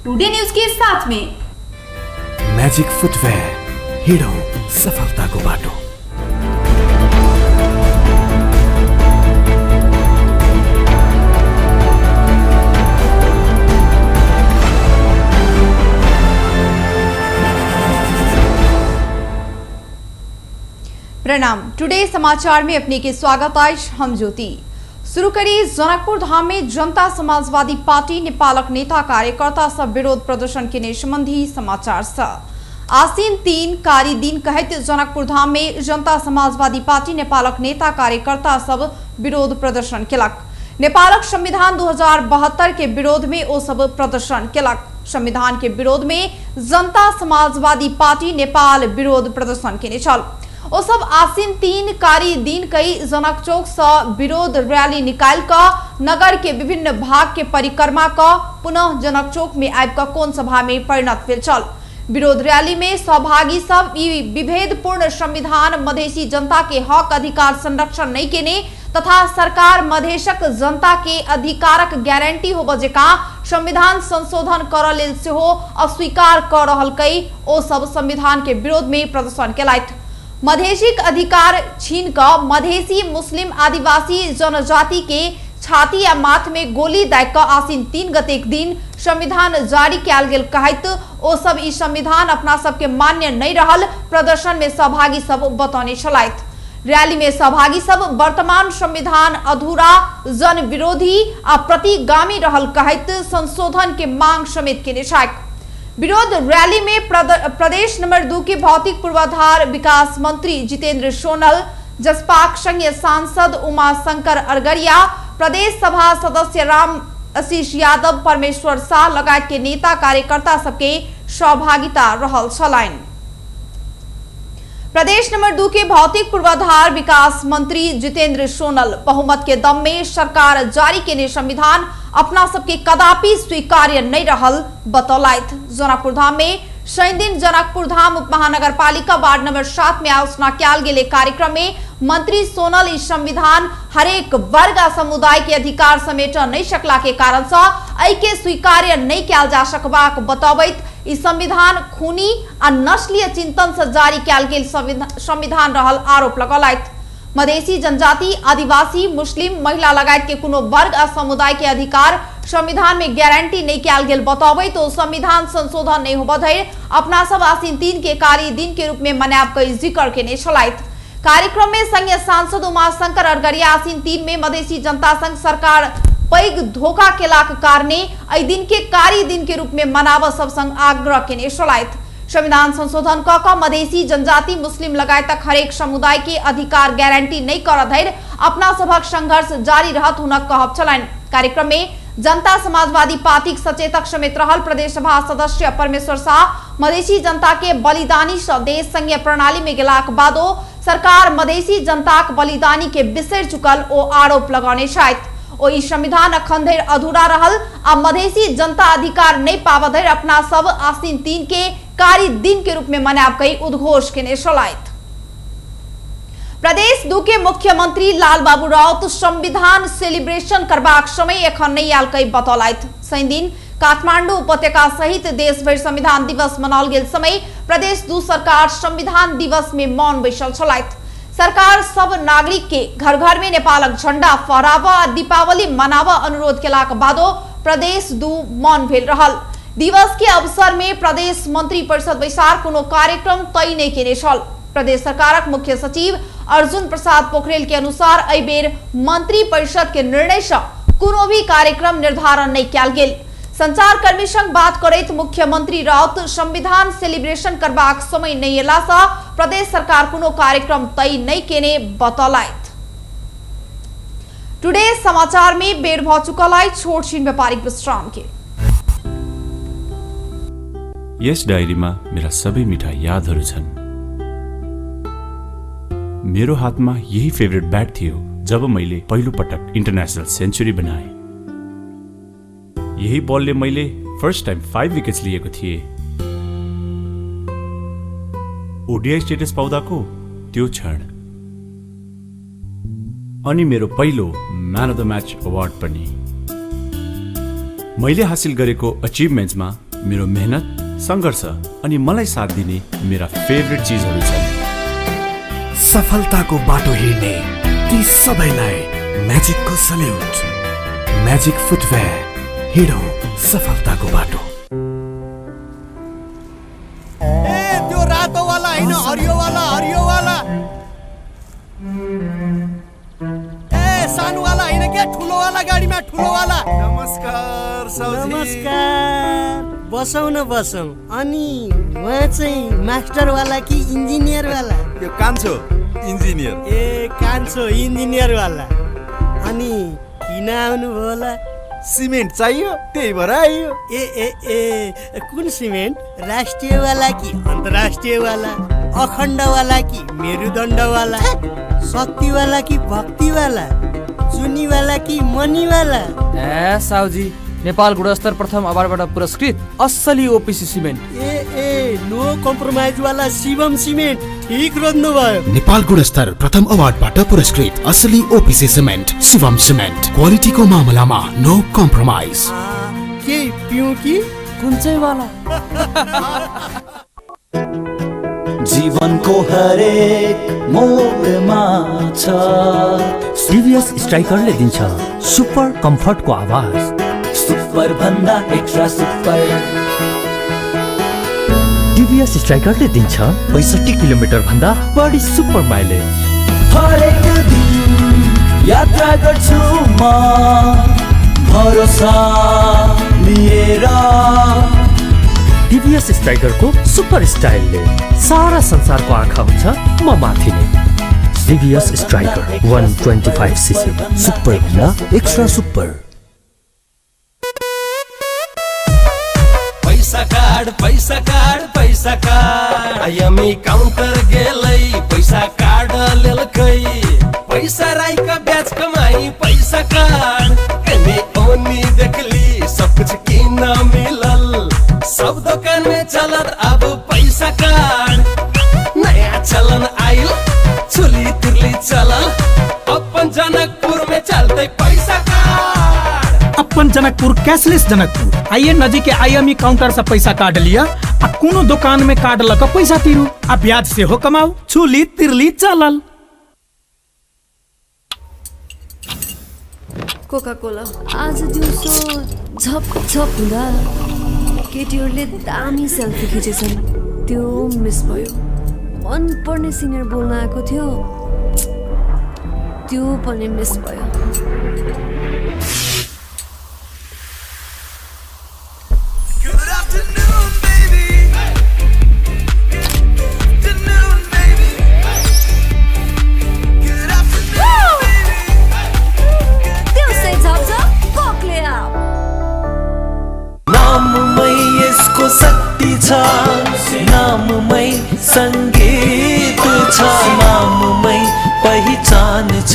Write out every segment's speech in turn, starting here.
Today news के साथ में मैजिक फुटवेयर, हिडो सफलताको बाटो। प्रणाम। टुडे समाचार में अपने के स्वागत है। हम ज्योति। शुरू करी जनकपुर धाम में जनता समाजवादी पार्टी नेपालक नेता कार्यकर्ता सब विरोध प्रदर्शन के संबंधी समाचार छ। आसीन 3 कारी दिन कहते जनकपुर धाम में जनता समाजवादी पार्टी नेपालक नेता कार्यकर्ता सब विरोध प्रदर्शन केलक। नेपालक संविधान 2072 के विरोध में ओ सब प्रदर्शन केलक। संविधान के विरोध में जनता समाजवादी पार्टी नेपाल विरोध प्रदर्शन केने छल। ओ सब आसीन 3 कारी दिन कई जनक चौक से विरोध रैली निकाल कर नगर के विभिन्न भाग के परिक्रमा कर पुनः जनक चौक में आबकर कोन सभा में परिणत भेल छल। विरोध रैली में सहभागी सब विभेदपूर्ण संविधान मधेसी जनता के हक अधिकार संरक्षण नहीं केने तथा सरकार मधेशक जनता के अधिकारक गारंटी हो बजेका संविधान संशोधन कर लेल सेहो अस्वीकार कर रहल कई ओ सब संविधान के विरोध में प्रदर्शन केलथि। मधेसिक अधिकार छीन कर मधेसी मुस्लिम आदिवासी जनजाति के छाती या माथ में गोली दाग आसीन 3 गते एक दिन संविधान जारी कैल गेल कहत ओ सब ई संविधान अपना सबके मान्य नहीं रहल प्रदर्शन में सहभागी सब बतौने छलथि। रैली में सहभागी सब वर्तमान संविधान अधूरा, जन विरोधी आ प्रतिगामी रहल कहत संशोधन के मांग समेत केने छथि। विरोध रैली में प्रदेश नंबर 2 के भौतिक पूर्वाधार विकास मंत्री जितेंद्र सोनल, जसपाक संघीय सांसद उमा शंकर अरगरिया, प्रदेश सभा सदस्य राम आशीष यादव, परमेश्वर शाह लगायत के नेता कार्यकर्ता सबके सहभागिता रहल छलैन। प्रदेश नंबर 2 के भौतिक पूर्वाधार विकास मंत्री जितेंद्र सोनल बहुमत के दम में सरकार जारी केने संविधान अपना सबके कदापि स्वीकार्य नहीं रहल बतौलथि। जनकपुर धाम में शनि दिन जनकपुर धाम उप महानगर पालिका वार्ड नंबर 7 में आयोजना कैल गेले कार्यक्रम में मंत्री सोनल इस संविधान हरेक वर्ग आ समुदाय के अधिकार समेट नहीं सकला के कारण से ऐके स्वीकार्य नहीं कैल जा सकबाक बतौबैत ई संविधान खूनी आ नस्लीय चिंतन से जारी कैल गेल संविधान रहल आरोप लगौलथि। मधेसी जनजाति, आदिवासी, मुस्लिम, महिला लगायत के कोनो वर्ग आ समुदाय के अधिकार संविधान में गारंटी नहीं कैल गेल बतौबे तो संविधान संशोधन नहीं होबा धरि अपना सब आसीन 3 के कारी दिन के रूप में मनाब के जिक्र केने छलथि। कार्यक्रम में संघीय सांसद उमा शंकर अरगरिया आसीन 3 में मधेसी जनता संघ सरकार पैघ धोखा केलाक कारणे एहि दिन के कारी दिन के रूप में मनाब सब संग आग्रह केने छलथि। संविधान संशोधन क मधेसी जनजाति, मुस्लिम लगायतक हरेक समुदाय के अधिकार गारंटी नहीं कर धरि अपना सबक संघर्ष जारी रहत हुनक कहब छलनि। कार्यक्रम में जनता समाजवादी पार्टी सचेतक समेत रहल प्रदेश सभा सदस्य परमेश्वर शाह मधेसी जनता के बलिदानी से देश संघीय प्रणाली में गेलाक बादो सरकार मधेसी जनताक बलिदानी के बिसरि चुकल ओ आरोप लगौने छथि। ओ ई संविधान अखन धरि अधूरा रहल आ मधेसी जनता अधिकार नहीं पाब धरि अपना सब आसीन 3 के कारी दिन के रूप में मनाब कई उद्घोष केने छलथि। प्रदेश 2 के मुख्यमंत्री लाल बाबू राउत संविधान सेलिब्रेशन करबाक समय एखन नहीं आयल कई बतौलथि। शनि दिन काठमांडू उपत्यका सहित देश भर संविधान दिवस मनाओल गेल समय प्रदेश 2 सरकार संविधान दिवस में मौन बैसल छलथि। सरकार सब नागरिक के घर घर में नेपालक झंडा फहराब आ दीपावली मनाब अनुरोध केलाक बादो प्रदेश 2 मौन भेल रहल। दिवस के अवसर में प्रदेश मंत्री परिषद बैसार कोनो कार्यक्रम तय नहीं केने छल। प्रदेश सरकारक मुख्य सचिव अर्जुन प्रसाद पोखरेल के अनुसार एहि बेर मंत्री परिषद के निर्णय से कोनो भी कार्यक्रम निर्धारण नहीं कैल गेल। संचार कर्मी संग बात करैत मुख्यमंत्री राउत संविधान सेलिब्रेशन करबाक समय नहीं एला से प्रदेश सरकार कोनो कार्यक्रम तय नहीं केने बतौलथि। टुडे समाचार में बेर भ चुकल है छोट छीन व्यापारिक विश्राम के। यस डायरीमा मेरा सबै मिठा यादहरू छन्। मेरो हातमा यही फेभरेट ब्याट थियो जब मैले पहिलो पटक इन्टरनेशनल सेन्चुरी बनाए। यही बलले मैले फर्स्ट टाइम 5 विकेट्स लिएको थिए। ओडीआई स्टेटस पाउँदाको त्यो क्षण अनि मेरो पहिलो man of the match award पनि। मैले हासिल गरेको अचिभमेन्ट्समा मेरो मेहनत, सङ्घर्ष अनि मलाई साथ दिने मेरा फेभरेट चिजहरू छन्। सफलताको बाटो हिँड्ने ती सबैलाई म्याजिकको सल्युट। म्याजिक फुटवेयर, हिँडौँ सफलताको बाटो। त्यो रातो वाला हैन, हरियो वाला, हरियो वाला। सानो वाला हैन क्या, ठुलो वाला गाडीमा, ठुलो वाला। नमस्कार साउजी। नमस्कार। बसौँ न बसौँ। अनि उहाँ चाहिँ मास्टर वाला कि इन्जिनियर वाला? यो कान्छो इन्जिनियर। ए कान्छो इन्जिनियर वाला। अनि किन आउनुभयो होला? सिमेन्ट चाहियो, त्यही भएर आइयो। ए ए ए कुन सिमेन्ट? राष्ट्रिय वाला कि अन्तर्राष्ट्रिय वाला? अखण्ड वाला कि मेरुदण्ड वाला? शक्ति वाला कि भक्ति वाला? चुनी वाला कि मनी वाला? ए साउजी, नेपाल गुणस्तर प्रथम अवार्डबाट पुरस्कृत असली ओपिसी सिमेन्ट। ए नो कम्प्रोमाइज वाला शिवम सिमेन्ट। ठीक रोज्नु भयो। नेपाल गुणस्तर प्रथम अवार्डबाट पुरस्कृत असली ओपिसी सिमेन्ट शिवम सिमेन्ट। क्वालिटीको मामलामा नो कम्प्रोमाइज। के पिउँ कि? कुन चाहिँ वाला? जीवनको हरेक मोडमा छ CVS स्ट्राइकरले दिन्छ सुपर कम्फर्टको आवाज। सुपर भन्दा एक्स्ट्रा सुपर। TVS स्ट्राइकरले दिन्छ 65 किलोमिटर भन्दा बढी सुपर माइलेज। हरेक दिन यात्रा गर्छु म भरोसा लिएर। TVS स्ट्राइकरको सुपर स्टाइलले सारा संसारको आँखा हुन्छ म माथि नै। CVS स्ट्राइकर 125cc सुपर भन्दा एक्स्ट्रा सुपर। पैसा कार्ड पैसा कार्ड पैसा कार्ड आइएमई काउन्टर गेलै पैसा कार्ड लेलकै पैसा राईका ब्याज कमाई पैसा कार्ड एने ओनी देखली सब कुछ किन मिलल सब दुकान में चलत अब पैसा कार्ड नया चलन आइल चुली तिरली चलल अपन जनकपुर में चलते पैसा कार्ड। अपन जनकपुर कैशलेस जनकपुर आइए नजीक के आईएमई काउंटर से पैसा काट लिया आ कोनो दुकान में कार्ड लगा पैसा तिरू आ ब्याज से हो कमाऊ चुली तिरली चलल। कोका कोला आज दिउँसो झप झप हुँदा केटीहरूले दामी सेल्फी खिचेछन्। त्यो मिस भयो। मन पर्ने सिनियर बोल्न आएको थियो, त्यो पनि मिस भयो। नाममै यसको शक्ति छ, नाममै संगीत छ, नाममै पहिचान छ,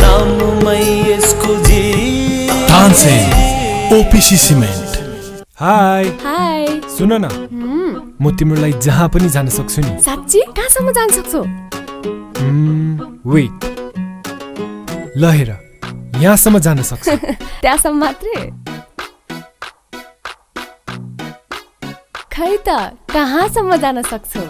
नाममै यसको जीत। Tansen OPC cement. हाय हाय सुन न, म तिम्रो लागि जहाँ पनि जान सक्छु नि। साच्ची कहाँसम्म जान सक्छौ? वेट ल हेर, यहाँसम्म जान सक्छु। त्यहाँसम्म मात्रै? खै त कहाँसम्म जान सक्छौ?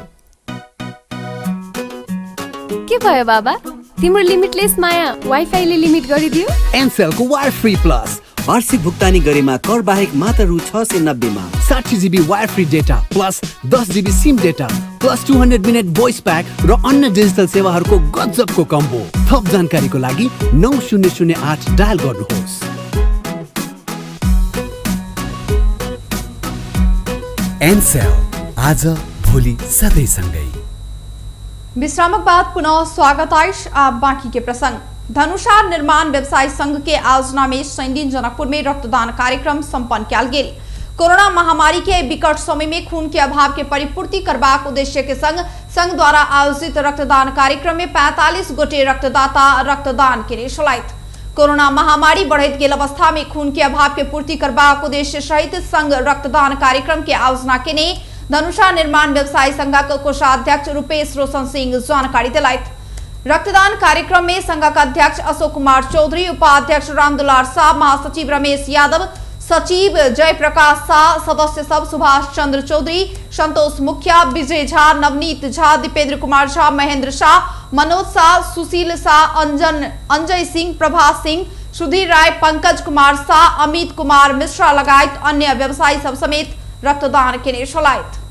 के भयो बाबा, तिम्रो लिमिटलेस माया वाइफाईले लिमिट गरिदियो? एमसेलको वायर फ्री प्लस वार्षिक भुक्तानी गरेमा कर बाहेक मात्र रु 690 मा 60 GB wire free data plus 10 GB SIM data plus 200 minute voice pack र अन्य डिजिटल सेवाहरूको गजबको कम्बो। थप जानकारीको लागि 9008 डायल गर्नुहोस्। एनसेल आज भोलि सधैँ सँगै। विश्रामक बाद पुनः स्वागत आइश। आप बाकी के प्रसंग। धनुषा निर्माण व्यवसायी संघ के आयोजना में शनि दिन जनकपुर में रक्तदान कार्यक्रम संपन्न किया गेल। कोरोना महामारी के विकट समय में खून के अभाव के परिपूर्ति करबाक उद्देश्य के संघ द्वारा आयोजित रक्तदान कार्यक्रम में 45 गोटे रक्तदाता रक्तदान के छलैथ। कोरोना महामारी बढ़त गेल अवस्था में खून के अभाव के पूर्ति करबाक उद्देश्य सहित संघ रक्तदान कार्यक्रम के आयोजना के धनुषा निर्माण व्यवसायी संघ के कोषाध्यक्ष रूपेश रोशन सिंह जानकारी दिलायथ। रक्तदान कार्यक्रम में संघ का अध्यक्ष अशोक कुमार चौधरी, उपाध्यक्ष रामदुलार शाह, महासचिव रमेश यादव, सचिव जयप्रकाश शाह, सदस्य सब सुभाष चंद्र चौधरी, संतोष मुखिया, विजय झा, नवनीत झा, दीपेंद्र कुमार झा, महेंद्र शाह, मनोज शाह, सुशील शाह, अंजय सिंह, प्रभास सिंह, सुधीर राय, पंकज कुमार शाह, अमित कुमार मिश्रा लगायत अन्य व्यवसायी सब समेत रक्तदान केने छलाइत।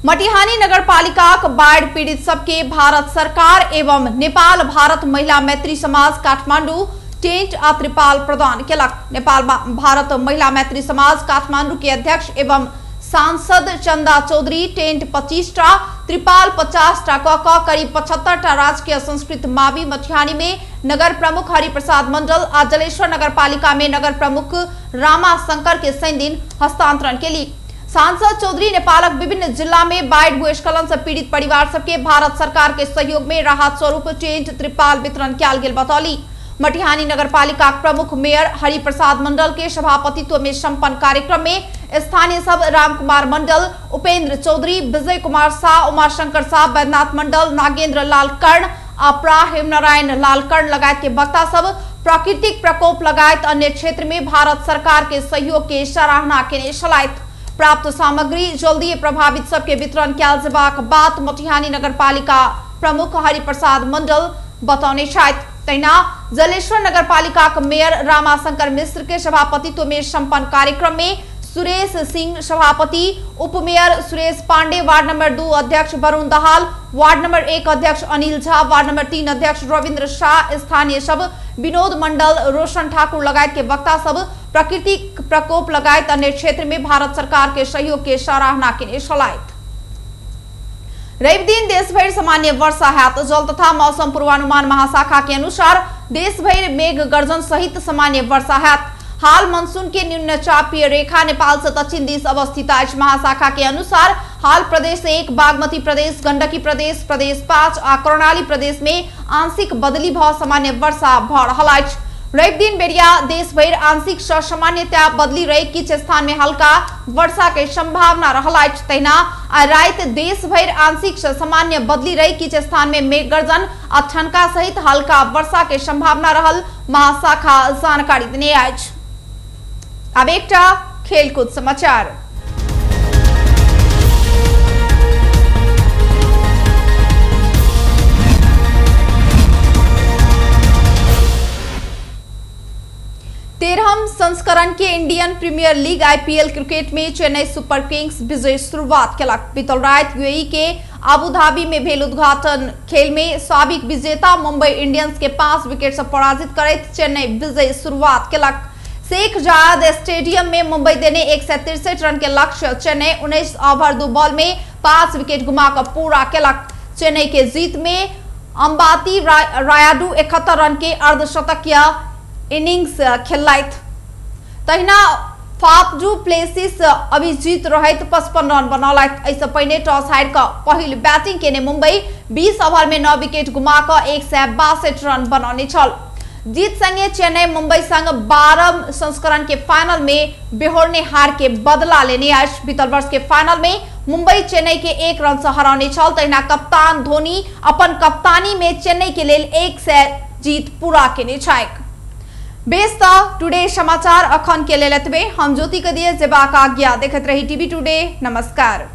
मटिहानी नगरपालिका बाढ़ पीड़ित सबके भारत सरकार एवं नेपाल भारत महिला मैत्री समाज काठमाडौँ टेंट आ त्रिपाल प्रदान केलक। नेपाल भारत महिला मैत्री समाज काठमाडौँ के अध्यक्ष एवं सांसद चंदा चौधरी टेंट 25 टा, त्रिपाल 50 टा क करीब 75 टा राजकीय संस्कृत मावि मटिहानी में नगर प्रमुख हरिप्रसाद मंडल आ जलेश्वर नगरपालिका में नगर प्रमुख रामा शंकर के सैन दिन हस्तांतरण के लिए सांसद चौधरी नेपालक विभिन्न जिला में बाढ़ भूस्खलन से पीड़ित परिवार सबके भारत सरकार के सहयोग में राहत स्वरूप टेंट त्रिपाल वितरण किया गेल बतौली। मटिहानी नगरपालिका प्रमुख मेयर हरिप्रसाद मंडल के सभापतित्व में संपन्न कार्यक्रम में स्थानीय सब राम कुमार मंडल, उपेंद्र चौधरी, विजय कुमार शाह, उमाशंकर शाह, बैद्यनाथ मंडल, नागेंद्र लाल कर्ण, अपरा हेमनारायण लाल कर्ण लगायत के वक्ता सब प्राकृतिक प्रकोप लगायत अन्य क्षेत्र में भारत सरकार के सहयोग के सराहना केने छलाइत। प्राप्त सामग्री जल्दी प्रभावित सबके वितरण किया जेबाक बात मटिहानी नगरपालिका प्रमुख हरिप्रसाद मंडल बताउने छथि। तैना जलेश्वर नगरपालिका मेयर रामाशंकर मिश्र के सभापतित्व में संपन्न कार्यक्रम में सुरेश सिंह सभापति, उपमेयर सुरेश पांडे, वार्ड नंबर 2 अध्यक्ष वरुण दहाल, वार्ड नंबर 1 अध्यक्ष अनिल झा, वार्ड नंबर 3 अध्यक्ष रविंद्र शाह, स्थानीय सब विनोद मंडल, रोशन ठाकुर लगायत के वक्ता सब प्राकृतिक प्रकोप लगायत अन्य क्षेत्र में भारत सरकार के सहयोग के सराहना केने छलाइत। रवि दिन देशभर सामान्य वर्षा हैत। जल तथा मौसम पूर्वानुमान महाशाखा के अनुसार देशभर मेघ गर्जन सहित सामान्य वर्षा हैत। हाल मानसून के निम्न चापीय रेखा नेपाल से दक्षिण दिश अवस्थित अछि। महाशाखा के अनुसार हाल प्रदेश 1, बागमती प्रदेश, गंडकी प्रदेश, प्रदेश 5 आ कर्णाली प्रदेश में आंशिक बदली भ सामान्य वर्षा भ रहल अछि। रवि दिन बेरिया देश भर आंशिक से सामान्यतया बदली रही किछ स्थान में हल्का वर्षा के संभावना रहल अछि। तहिना रात देश भर आंशिक से सामान्य बदली रही किछ स्थान में मेघ गर्जन आ ठनका सहित हल्का वर्षा के संभावना रहल महाशाखा जानकारी देने अछि। अब एकटा खेलकूद समाचार। तेरहम संस्करण के Indian premier league IPL cricket में चेन्नई सुपर किंग्स विजय शुरुआत केलक। बीतल रात UAE के आबू धाबी में भेल उद्घाटन खेल में साबिक विजेता मुंबई इंडियंस के 5 विकेट से पराजित करैत चेन्नई विजय शुरुआत केलक। शेख जायद स्टेडियम में मुंबई देने 163 रन के लक्ष्य चेन्नई 19 ओवर 2 बॉल में 5 विकेट गुमाकर पूरा केलक। चेन्नई के जीत में अंबाती रायडू 71 रन के अर्धशतकीय इनिंग्स खेलैत। तहिना फाफ डू प्लेसिस अभिजीत रहित 55 रन बनौलैत। ऐसे पहले टॉस हार कर पहिल बैटिंग केने मुंबई 20 ओवर में 9 विकेट गुमाकर 162 रन बनौने छल। जीत संगे चेन्नई मुंबई संग 12 संस्करण के फाइनल में बेहोरने हार के बदला लेने अछि। बीतल वर्ष के फाइनल में मुंबई चेन्नई के 1 रन से हराउने छल। तहिना कप्तान धोनी अपन कप्तानी में चेन्नई के लेल 100 जीत पूरा केने छथि। बेस्ता टुडे समाचार अखन के लेल एतबे। हम ज्योति के दिए जेबाक आज्ञा। देखैत रही टीवी टुडे। नमस्कार।